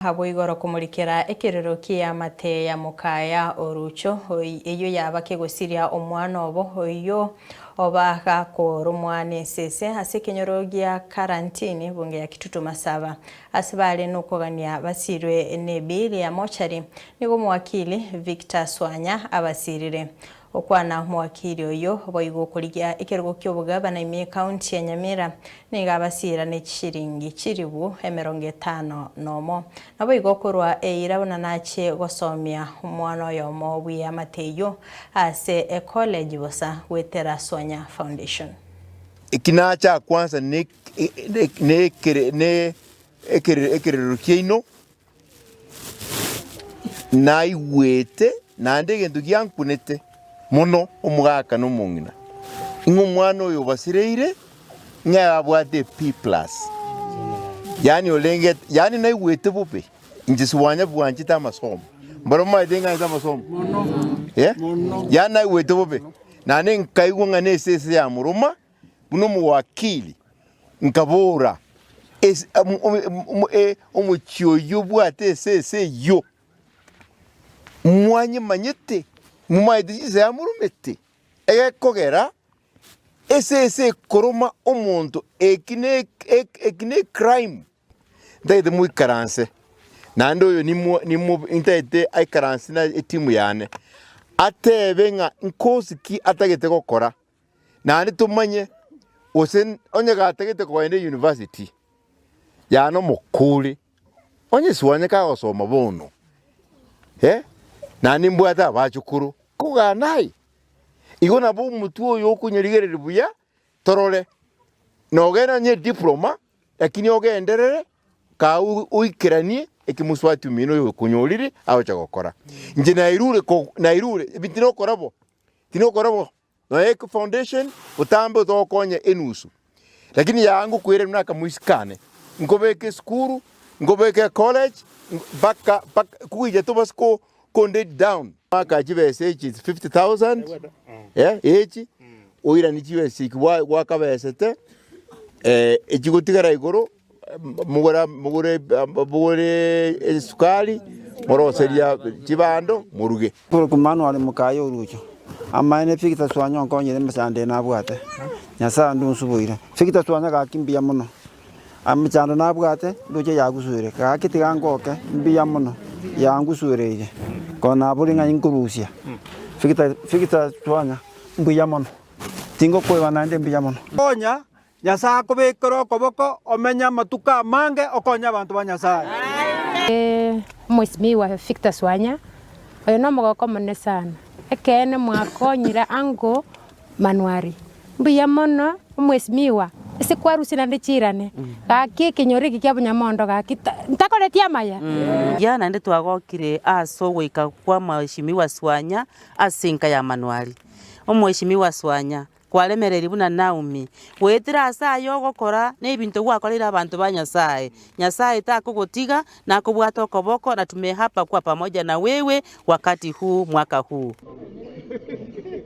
Habo igoro kumurikira ekirero kia mate ya mukaya orucho iyo yaba kegosiria omwana obo oyo obaga korumwane sese ase kenyorogia karantini bunge ya Kitutu Masaba asibale nokogania basirwe nebili ya mochari nigo mwakili Victor Swanya abasirire okwana mwakili oyo boigo kurigia ekirego ky'obugaba na ime county ya Nyamira niga abasira ne kishiringi kiribu 50 nomo nabo igokorwa eirabona nache gosomia umwana oyo mobwi ya mateyo ase college bosa wetera Swanya Foundation. Ikinacha kwanza ne ekirero na iwete nande gentu gyankunete muno omugaka no mungina ingo mwana oyo basireire nyabwate P+ yani olenge yani na iwete bupe njiswanya bwanchi ta masomo mbaro madenga za masomo yani na iwete bupe nane nkaigo ngane sese ya muruma buno muwakili nkabura omuchyoyo bwate sese yo mwanye manyete mumaidisi ya murumete kogera ese koroma omuntu ekine crime ndaide mu karanse nando yo nimu intete ai karanse na timu yane atebenga nkosi ki atagete gukora nani tumanye osen onye gatagete ko ende university yano mukuli onye swanye ka osoma bono nani mbwata bachukuru kuganai igona bo mutu oyo kunyerigerere buya torole nogena nye diploma lakini ogenderere ka uikiranie ekimuswatu mino yo kunyorire aho chagokora nje nairure bitino korabo no ek foundation utambe utokonye enusu lakini yangu kwire mwaka muisikane ngobeke skuru ngobeke college baka kuije tobasko konde down maka jibese 50,000 echi oira ni jibese kwa kabesete ejigotigara igoro mugore sukali moroseria jibando muruge kumano ali mukayo urucho amaine Victor Swanya nkonyere mesande nabwate nyasa ndunsubuira Victor Swanya gakimbia muno amchando nabwate nduje yagusure gakitiga ngoke mbia muno yangusureje kona buringa inkurusia Victor Swanya mbia muno tingo kweba nande mbia muno konya nyasa kubikoro koboko omenya matuka mange okonya abantu banyasa Mheshimiwa Victor Swanya oyo no mugoko munene sana ekene mwakonyira ango manuari mbia muno Mheshimiwa ese kwarusina ndichirane gaki kinyoriki kya bunyamondo gaki ntakoretia maya yana ndi twagokire aso gwika kwa Mheshimiwa Swanya asinka ya manuari Mheshimiwa Swanya kwalemereri buna Naomi wetira asayo gokora nebintu gwakorera abantu banyasaye nyasaye takugotiga na kubwata okoboko na tumehapa kwa pamoja na wewe wakati huu mwaka huu.